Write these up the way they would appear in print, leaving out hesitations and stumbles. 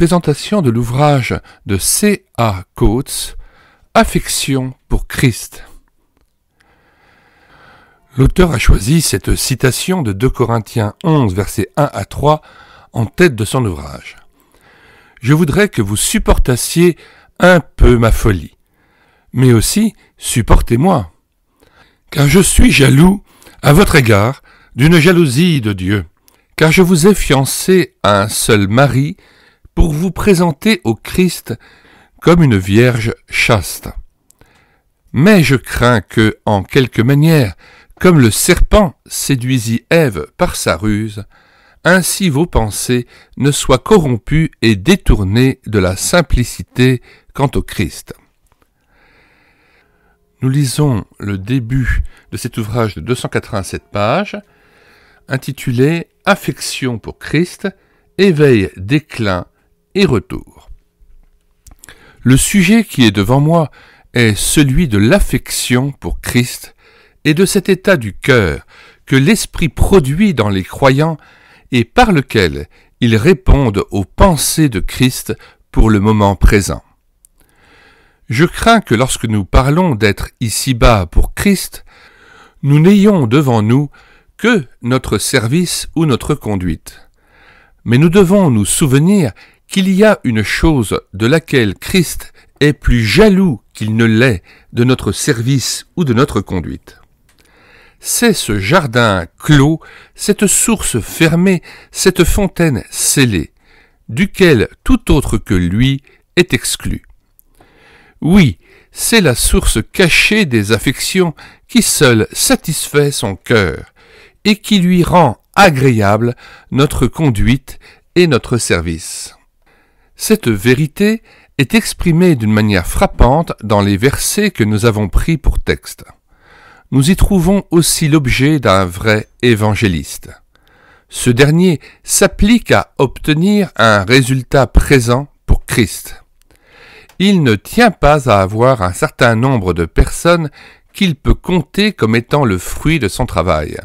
présentation de l'ouvrage de C.A. Coates, Affection pour Christ. L'auteur a choisi cette citation de 2 Corinthiens 11, versets 1 à 3, en tête de son ouvrage. Je voudrais que vous supportassiez un peu ma folie, mais aussi supportez-moi, car je suis jaloux à votre égard d'une jalousie de Dieu, car je vous ai fiancé à un seul mari pour vous présenter au Christ comme une vierge chaste. Mais je crains que, en quelque manière, comme le serpent séduisit Ève par sa ruse, ainsi vos pensées ne soient corrompues et détournées de la simplicité quant au Christ. Nous lisons le début de cet ouvrage de 287 pages, intitulé « Affection pour Christ, éveil, déclin et retour ». Le sujet qui est devant moi est celui de l'affection pour Christ et de cet état du cœur que l'Esprit produit dans les croyants et par lequel ils répondent aux pensées de Christ pour le moment présent. Je crains que lorsque nous parlons d'être ici-bas pour Christ, nous n'ayons devant nous que notre service ou notre conduite. Mais nous devons nous souvenir qu'il y a une chose de laquelle Christ est plus jaloux qu'il ne l'est de notre service ou de notre conduite. C'est ce jardin clos, cette source fermée, cette fontaine scellée, duquel tout autre que lui est exclu. Oui, c'est la source cachée des affections qui seule satisfait son cœur et qui lui rend agréable notre conduite et notre service. Cette vérité est exprimée d'une manière frappante dans les versets que nous avons pris pour texte. Nous y trouvons aussi l'objet d'un vrai évangéliste. Ce dernier s'applique à obtenir un résultat présent pour Christ. Il ne tient pas à avoir un certain nombre de personnes qu'il peut compter comme étant le fruit de son travail.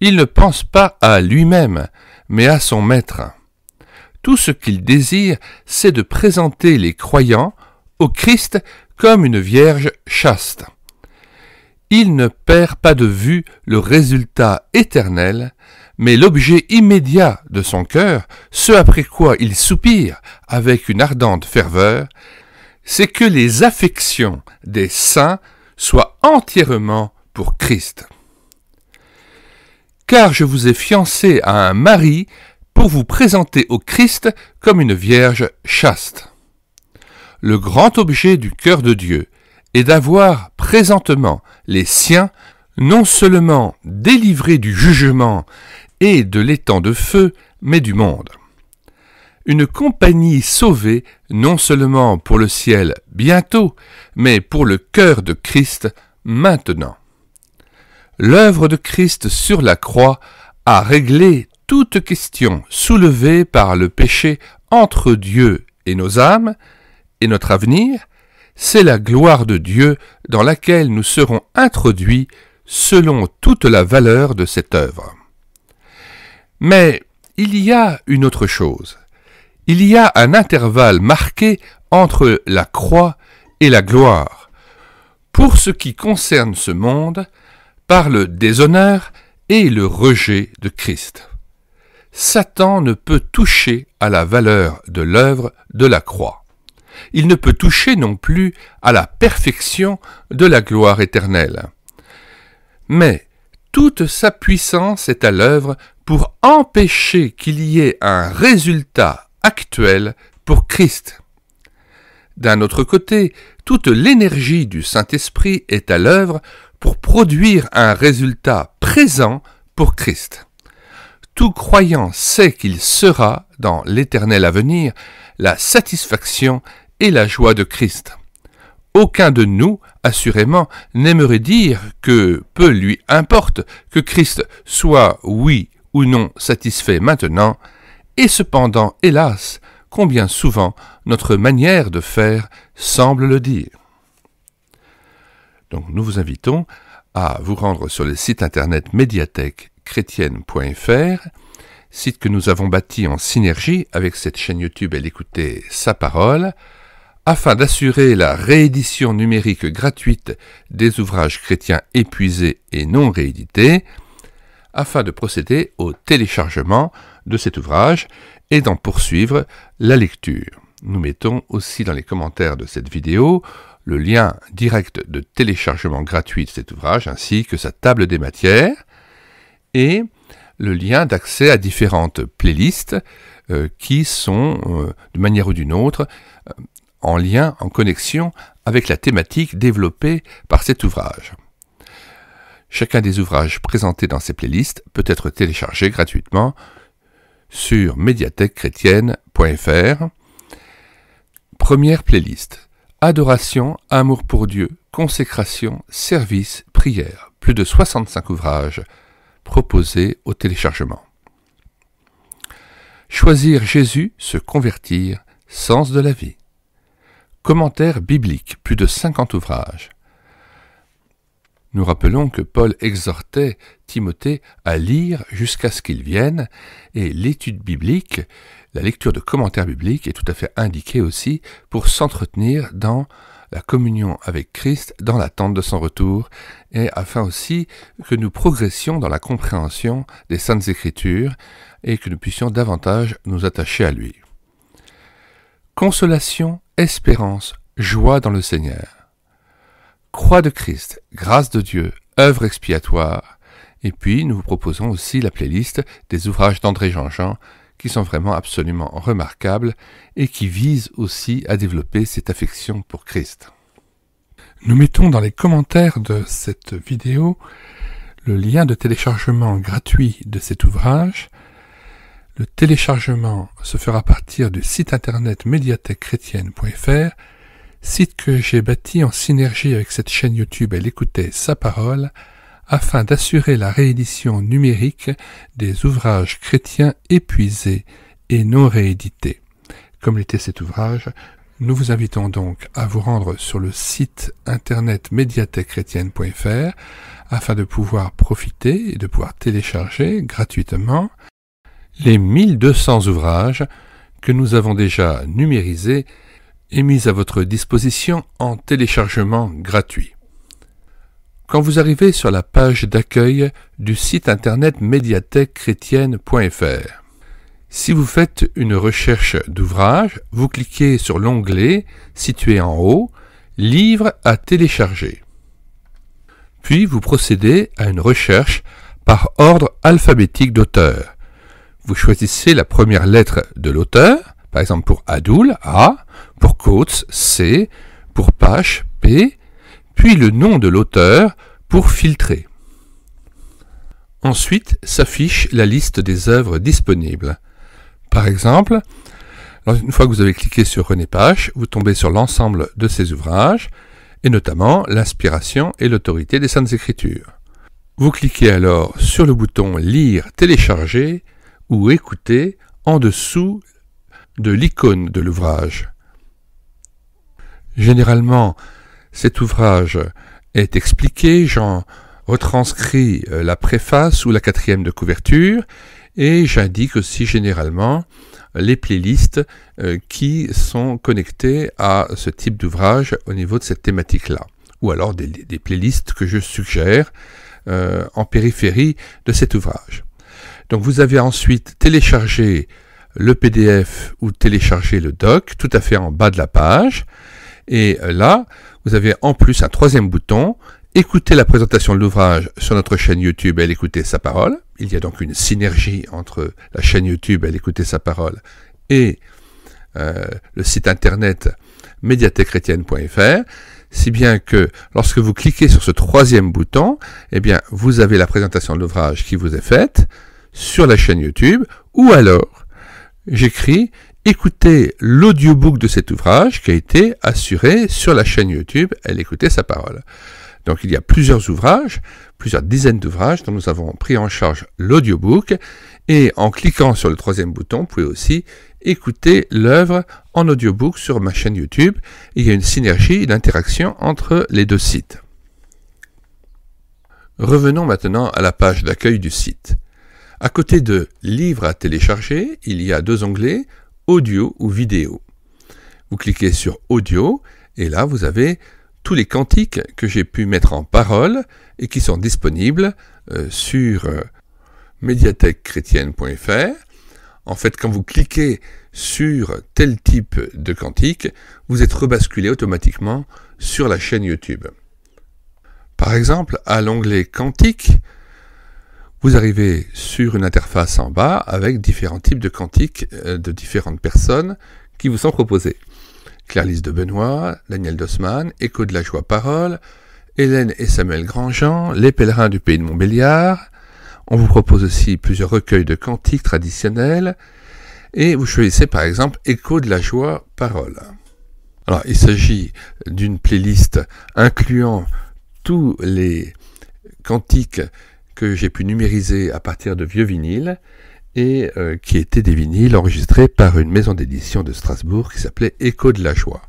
Il ne pense pas à lui-même, mais à son maître. Tout ce qu'il désire, c'est de présenter les croyants au Christ comme une vierge chaste. Il ne perd pas de vue le résultat éternel, mais l'objet immédiat de son cœur, ce après quoi il soupire avec une ardente ferveur, c'est que les affections des saints soient entièrement pour Christ. Car je vous ai fiancé à un mari pour vous présenter au Christ comme une vierge chaste. Le grand objet du cœur de Dieu est d'avoir présentement les siens non seulement délivrés du jugement et de l'étang de feu, mais du monde. Une compagnie sauvée non seulement pour le ciel bientôt, mais pour le cœur de Christ maintenant. L'œuvre de Christ sur la croix a réglé toute question soulevée par le péché entre Dieu et nos âmes, et notre avenir, c'est la gloire de Dieu dans laquelle nous serons introduits selon toute la valeur de cette œuvre. Mais il y a une autre chose. Il y a un intervalle marqué entre la croix et la gloire. Pour ce qui concerne ce monde, par le déshonneur et le rejet de Christ. Satan ne peut toucher à la valeur de l'œuvre de la croix. Il ne peut toucher non plus à la perfection de la gloire éternelle. Mais toute sa puissance est à l'œuvre pour empêcher qu'il y ait un résultat actuel pour Christ. D'un autre côté, toute l'énergie du Saint-Esprit est à l'œuvre pour produire un résultat présent pour Christ. Tout croyant sait qu'il sera, dans l'éternel avenir, la satisfaction et la joie de Christ. Aucun de nous, assurément, n'aimerait dire que peu lui importe que Christ soit, oui ou non, satisfait maintenant, et cependant, hélas, combien souvent notre manière de faire semble le dire. Donc nous vous invitons à vous rendre sur le site internet médiathèque chrétienne.fr. site que nous avons bâti en synergie avec cette chaîne YouTube Elle écoutait sa parole, afin d'assurer la réédition numérique gratuite des ouvrages chrétiens épuisés et non réédités, afin de procéder au téléchargement de cet ouvrage et d'en poursuivre la lecture. Nous mettons aussi dans les commentaires de cette vidéo le lien direct de téléchargement gratuit de cet ouvrage ainsi que sa table des matières et le lien d'accès à différentes playlists qui sont, de manière ou d'une autre, en lien, en connexion avec la thématique développée par cet ouvrage. Chacun des ouvrages présentés dans ces playlists peut être téléchargé gratuitement sur médiathèquechrétienne.fr. Première playlist. Adoration, amour pour Dieu, consécration, service, prière. Plus de 65 ouvrages proposés au téléchargement. Choisir Jésus, se convertir, sens de la vie. Commentaires bibliques, plus de 50 ouvrages. Nous rappelons que Paul exhortait Timothée à lire jusqu'à ce qu'il vienne, et l'étude biblique, la lecture de commentaires bibliques est tout à fait indiquée aussi pour s'entretenir dans la communion avec Christ, dans l'attente de son retour, et afin aussi que nous progressions dans la compréhension des Saintes Écritures et que nous puissions davantage nous attacher à lui. Consolation, espérance, joie dans le Seigneur. Croix de Christ, grâce de Dieu, œuvre expiatoire. Et puis, nous vous proposons aussi la playlist des ouvrages d'André Jean-Jean qui sont vraiment absolument remarquables et qui visent aussi à développer cette affection pour Christ. Nous mettons dans les commentaires de cette vidéo le lien de téléchargement gratuit de cet ouvrage. Le téléchargement se fera à partir du site internet médiathèquechrétienne.fr, site que j'ai bâti en synergie avec cette chaîne YouTube Elle écoutait sa parole, afin d'assurer la réédition numérique des ouvrages chrétiens épuisés et non réédités. Comme l'était cet ouvrage, nous vous invitons donc à vous rendre sur le site internet médiathèquechrétienne.fr afin de pouvoir profiter et de pouvoir télécharger gratuitement les 1200 ouvrages que nous avons déjà numérisés et mis à votre disposition en téléchargement gratuit. Quand vous arrivez sur la page d'accueil du site internet médiathèquechrétienne.fr, si vous faites une recherche d'ouvrages, vous cliquez sur l'onglet situé en haut « Livres à télécharger ». Puis vous procédez à une recherche par ordre alphabétique d'auteur. Vous choisissez la première lettre de l'auteur, par exemple pour Adoul, A, pour Coates, C, pour Pache, P, puis le nom de l'auteur pour filtrer. Ensuite s'affiche la liste des œuvres disponibles. Par exemple, une fois que vous avez cliqué sur René Pache, vous tombez sur l'ensemble de ses ouvrages, et notamment l'inspiration et l'autorité des Saintes Écritures. Vous cliquez alors sur le bouton Lire, télécharger ou écouter en dessous de l'icône de l'ouvrage. Généralement, cet ouvrage est expliqué, j'en retranscris la préface ou la 4e de couverture, et j'indique aussi généralement les playlists qui sont connectées à ce type d'ouvrage au niveau de cette thématique-là, ou alors des playlists que je suggère en périphérie de cet ouvrage. Donc vous avez ensuite téléchargé le PDF ou téléchargé le doc tout à fait en bas de la page, et là vous avez en plus un 3e bouton, écouter la présentation de l'ouvrage sur notre chaîne YouTube Elle écoutait sa parole. Il y a donc une synergie entre la chaîne YouTube Elle écoutait sa parole et le site internet médiathèquechrétienne.fr, si bien que lorsque vous cliquez sur ce 3e bouton, eh bien vous avez la présentation de l'ouvrage qui vous est faite sur la chaîne YouTube, ou alors j'écris écoutez l'audiobook de cet ouvrage qui a été assuré sur la chaîne YouTube Elle écoutait sa parole. Donc il y a plusieurs ouvrages, plusieurs dizaines d'ouvrages dont nous avons pris en charge l'audiobook, et en cliquant sur le 3e bouton, vous pouvez aussi écouter l'œuvre en audiobook sur ma chaîne YouTube. Et il y a une synergie, une interaction entre les deux sites. Revenons maintenant à la page d'accueil du site. À côté de livres à télécharger, il y a deux onglets, audio ou vidéo. Vous cliquez sur audio et là vous avez tous les cantiques que j'ai pu mettre en parole et qui sont disponibles sur médiathèquechrétienne.fr. En fait, quand vous cliquez sur tel type de cantique, vous êtes rebasculé automatiquement sur la chaîne YouTube. Par exemple, à l'onglet Cantiques, vous arrivez sur une interface en bas avec différents types de cantiques de différentes personnes qui vous sont proposés. Claire-Lise de Benoît, Daniel Dossmann, Écho de la joie parole, Hélène et Samuel Grandjean, Les pèlerins du pays de Montbéliard. On vous propose aussi plusieurs recueils de cantiques traditionnels et vous choisissez par exemple Écho de la joie parole. Alors il s'agit d'une playlist incluant tous les cantiques que j'ai pu numériser à partir de vieux vinyles et qui étaient des vinyles enregistrés par une maison d'édition de Strasbourg qui s'appelait Écho de la joie.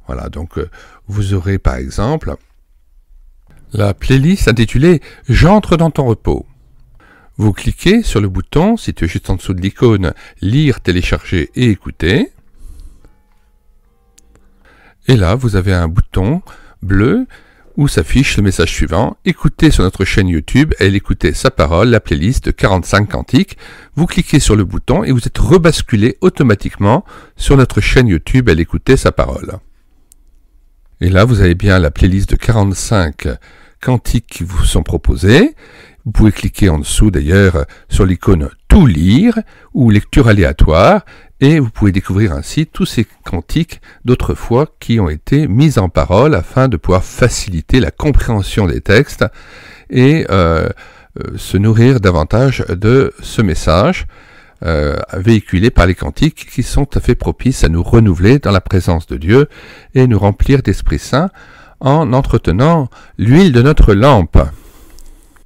Voilà, donc vous aurez par exemple la playlist intitulée « J'entre dans ton repos ». Vous cliquez sur le bouton situé juste en dessous de l'icône « Lire, télécharger et écouter ». Et là, vous avez un bouton bleu où s'affiche le message suivant « Écoutez sur notre chaîne YouTube, Elle écoutait sa parole, la playlist de 45 cantiques ». Vous cliquez sur le bouton et vous êtes rebasculé automatiquement sur notre chaîne YouTube, Elle écoutait sa parole. Et là, vous avez bien la playlist de 45 cantiques qui vous sont proposés. Vous pouvez cliquer en dessous d'ailleurs sur l'icône « Tout lire » ou « Lecture aléatoire » et vous pouvez découvrir ainsi tous ces cantiques d'autrefois qui ont été mis en parole afin de pouvoir faciliter la compréhension des textes et se nourrir davantage de ce message véhiculé par les cantiques qui sont tout à fait propices à nous renouveler dans la présence de Dieu et nous remplir d'Esprit Saint en entretenant l'huile de notre lampe.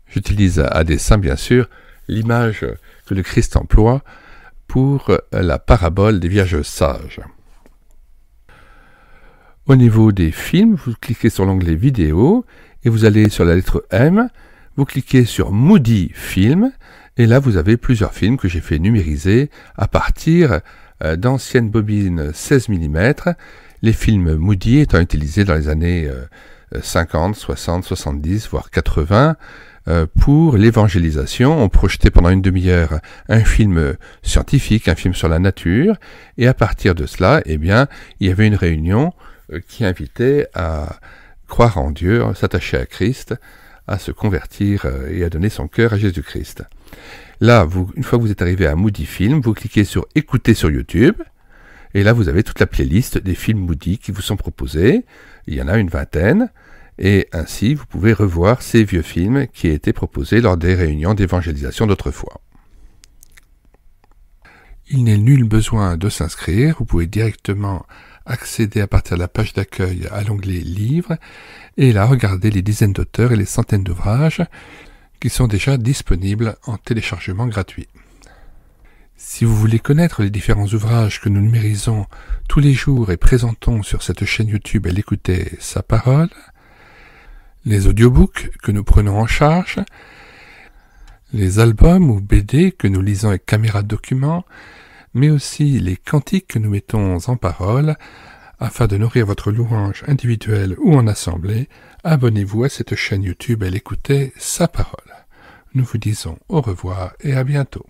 J'utilise à dessein, bien sûr, l'image que le Christ emploie pour la parabole des vierges sages. Au niveau des films, vous cliquez sur l'onglet vidéo et vous allez sur la lettre M, vous cliquez sur Moody Film et là vous avez plusieurs films que j'ai fait numériser à partir d'anciennes bobines 16 mm, les films Moody étant utilisés dans les années 50, 60, 70, voire 80, pour l'évangélisation. On projetait pendant une demi-heure un film scientifique, un film sur la nature, et à partir de cela, eh bien, il y avait une réunion qui invitait à croire en Dieu, à s'attacher à Christ, à se convertir et à donner son cœur à Jésus-Christ. Là, une fois que vous êtes arrivé à Moody Film, vous cliquez sur « Écouter sur YouTube », et là, vous avez toute la playlist des films Moody qui vous sont proposés. Il y en a une vingtaine. Et ainsi, vous pouvez revoir ces vieux films qui étaient proposés lors des réunions d'évangélisation d'autrefois. Il n'est nul besoin de s'inscrire, vous pouvez directement accéder à partir de la page d'accueil à l'onglet Livres, et là regarder les dizaines d'auteurs et les centaines d'ouvrages qui sont déjà disponibles en téléchargement gratuit. Si vous voulez connaître les différents ouvrages que nous numérisons tous les jours et présentons sur cette chaîne YouTube Elle écoutait sa parole, les audiobooks que nous prenons en charge, les albums ou BD que nous lisons avec caméra de document, mais aussi les cantiques que nous mettons en parole, afin de nourrir votre louange individuelle ou en assemblée, abonnez-vous à cette chaîne YouTube Elle écoutait sa parole. Nous vous disons au revoir et à bientôt.